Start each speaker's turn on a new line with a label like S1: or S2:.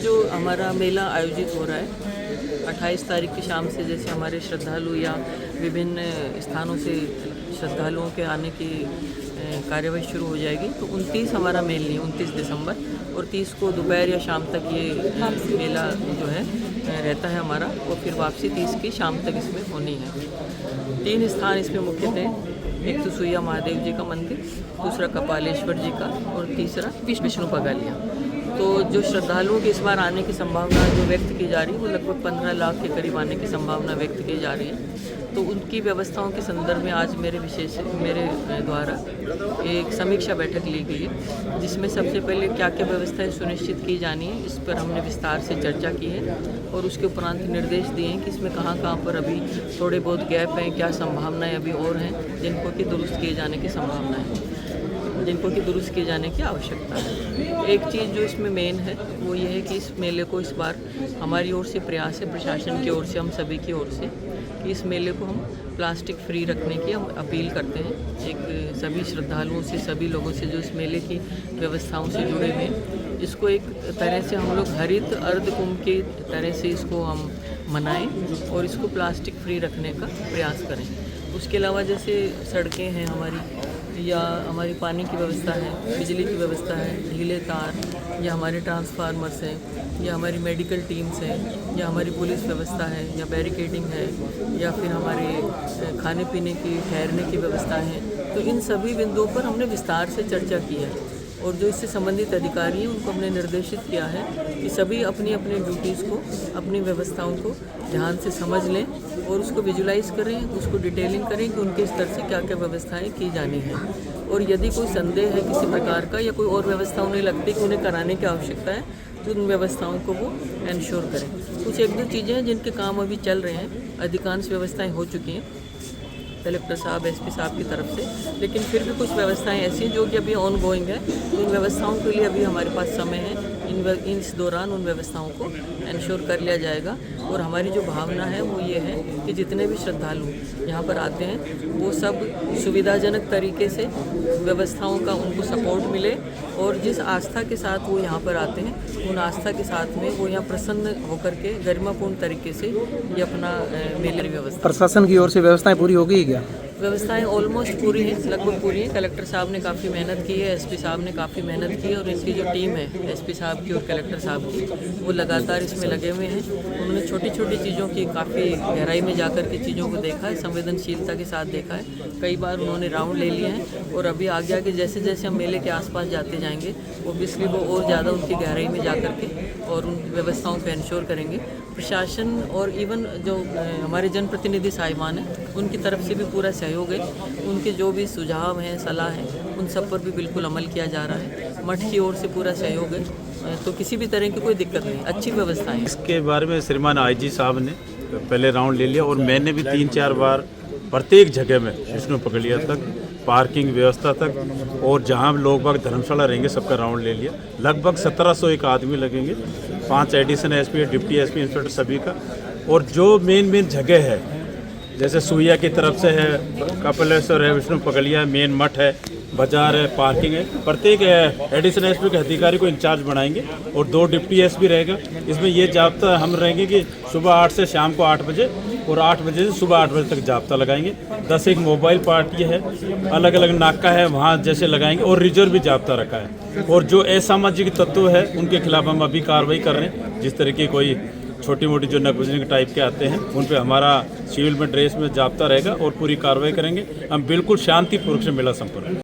S1: जो हमारा मेला आयोजित हो रहा है 28 तारीख की शाम से, जैसे हमारे श्रद्धालु या विभिन्न स्थानों से श्रद्धालुओं के आने की कार्यवाही शुरू हो जाएगी, तो 29 हमारा मेल नहीं, 29 दिसंबर और 30 को दोपहर या शाम तक ये मेला जो है रहता है हमारा, और फिर वापसी 30 की शाम तक इसमें होनी है। 3 स्थान इसमें मुख्य थे, एक तो सुइया महादेव जी का मंदिर, दूसरा कपालेश्वर जी का और तीसरा विष्णु पगालिया। तो जो श्रद्धालुओं के इस बार आने की संभावना जो व्यक्त की जा रही है वो लगभग 15 लाख के करीब आने की संभावना व्यक्त की जा रही है। तो उनकी व्यवस्थाओं के संदर्भ में आज मेरे द्वारा एक समीक्षा बैठक ली गई है, जिसमें सबसे पहले क्या क्या व्यवस्थाएं सुनिश्चित की जानी है इस पर हमने विस्तार से चर्चा की है, और उसके उपरांत निर्देश दिए हैं कि इसमें कहाँ पर अभी थोड़े बहुत गैप हैं, क्या संभावनाएं अभी और हैं जिनको कि दुरुस्त किए जाने की संभावना है, जिनको कि दुरुस्त किए जाने की आवश्यकता है। एक चीज़ जो इसमें मेन है वो ये है कि इस मेले को इस बार हमारी ओर से प्रयास है, प्रशासन की ओर से, हम सभी की ओर से, कि इस मेले को हम प्लास्टिक फ्री रखने की हम अपील करते हैं। एक सभी श्रद्धालुओं से, सभी लोगों से जो इस मेले की व्यवस्थाओं से जुड़े हुए हैं, इसको एक तरह से हम लोग हरित अर्ध कुंभ की तरह से इसको हम मनाएं और इसको प्लास्टिक फ्री रखने का प्रयास करें। उसके अलावा जैसे सड़कें हैं हमारी, या हमारी पानी की व्यवस्था है, बिजली की व्यवस्था है, ढीले तार, या हमारे ट्रांसफार्मर्स हैं, या हमारी मेडिकल टीम्स हैं, या हमारी पुलिस व्यवस्था है, या बैरिकेडिंग है, या फिर हमारे खाने पीने की, ठहरने की व्यवस्था है। तो इन सभी बिंदुओं पर हमने विस्तार से चर्चा की है, और जो इससे संबंधित अधिकारी हैं उनको हमने निर्देशित किया है कि सभी अपनी अपनी ड्यूटीज़ को, अपनी व्यवस्थाओं को ध्यान से समझ लें और उसको विजुलाइज करें, उसको डिटेलिंग करें कि उनके स्तर से क्या क्या व्यवस्थाएं की जानी है। और यदि कोई संदेह है किसी प्रकार का या कोई और व्यवस्था उन्हें लगती है कि उन्हें कराने की आवश्यकता है, तो उन व्यवस्थाओं को वो इंश्योर करें। कुछ 1-2 चीज़ें हैं जिनके काम अभी चल रहे हैं, अधिकांश व्यवस्थाएँ हो चुकी हैं कलेक्टर साहब, एसपी साहब की तरफ से, लेकिन फिर भी कुछ व्यवस्थाएं ऐसी हैं जो कि अभी ऑन गोइंग है। तो उन व्यवस्थाओं के लिए अभी हमारे पास समय है, इस दौरान उन व्यवस्थाओं को इंश्योर कर लिया जाएगा। और हमारी जो भावना है वो ये है कि जितने भी श्रद्धालु यहाँ पर आते हैं वो सब सुविधाजनक तरीके से व्यवस्थाओं का उनको सपोर्ट मिले, और जिस आस्था के साथ वो यहाँ पर आते हैं उन आस्था के साथ में वो यहाँ प्रसन्न होकर के गरिमापूर्ण तरीके से ये अपना मेले व्यवस्था।
S2: प्रशासन की ओर से व्यवस्थाएं पूरी हो गई क्या?
S1: व्यवस्थाएं ऑलमोस्ट पूरी हैं, लगभग पूरी हैं। कलेक्टर साहब ने काफ़ी मेहनत की है, एसपी साहब ने काफ़ी मेहनत की है, और इनकी जो टीम है एसपी साहब की और कलेक्टर साहब की, वो लगातार इसमें लगे हुए हैं। उन्होंने छोटी छोटी चीज़ों की काफ़ी गहराई में जाकर के चीज़ों को देखा है, संवेदनशीलता के साथ देखा है। कई बार उन्होंने राउंड ले लिए हैं, और अभी आगे आगे जैसे जैसे हम मेले के आसपास जाते जाएंगे ओबियसली वो और ज़्यादा उनकी गहराई में जा कर के और उन व्यवस्थाओं को इंश्योर करेंगे। प्रशासन और इवन जो हमारे जनप्रतिनिधि साहिबान हैं उनकी तरफ से भी पूरा सहयोग है, उनके जो भी सुझाव हैं, सलाह हैं, उन सब पर भी बिल्कुल अमल किया जा रहा है। मठ की ओर से पूरा सहयोग है, तो किसी भी तरह की कोई दिक्कत नहीं, अच्छी व्यवस्था है।
S3: इसके बारे में श्रीमान आईजी साहब ने पहले राउंड ले लिया, और मैंने भी 3-4 बार प्रत्येक जगह में विष्णु पगलिया तक, पार्किंग व्यवस्था तक, और जहां लोग बाग धर्मशाला रहेंगे सबका राउंड ले लिया। लगभग 1701 आदमी लगेंगे, 5 additional SP, deputy SP, inspector सभी का। और जो मेन जगह है जैसे सुइया की तरफ से है, कपिलेश्वर है, विष्णु पगलिया, मेन मठ है, बाजार है, पार्किंग है, प्रत्येक एडिशनल एसपी के अधिकारी को इंचार्ज बनाएंगे, और 2 डिप्टी एसपी रहेगा। इसमें ये जाब्ता हम रहेंगे कि सुबह 8 से शाम को 8 बजे, और 8 बजे से सुबह 8 बजे तक जाब्ता लगाएंगे। 10 एक मोबाइल पार्टी है, अलग अलग नाका है वहाँ जैसे लगाएंगे, और रिजर्व भी जाब्ता रखा है। और जो असामाजिक तत्व है उनके खिलाफ हम अभी कार्रवाई कर रहे हैं। जिस तरह की कोई छोटी मोटी जो नकबजनी टाइप के आते हैं उन पे हमारा सिविल में ड्रेस में जाब्ता रहेगा, और पूरी कार्रवाई करेंगे। हम बिल्कुल शांतिपूर्वक से मेला संपन्न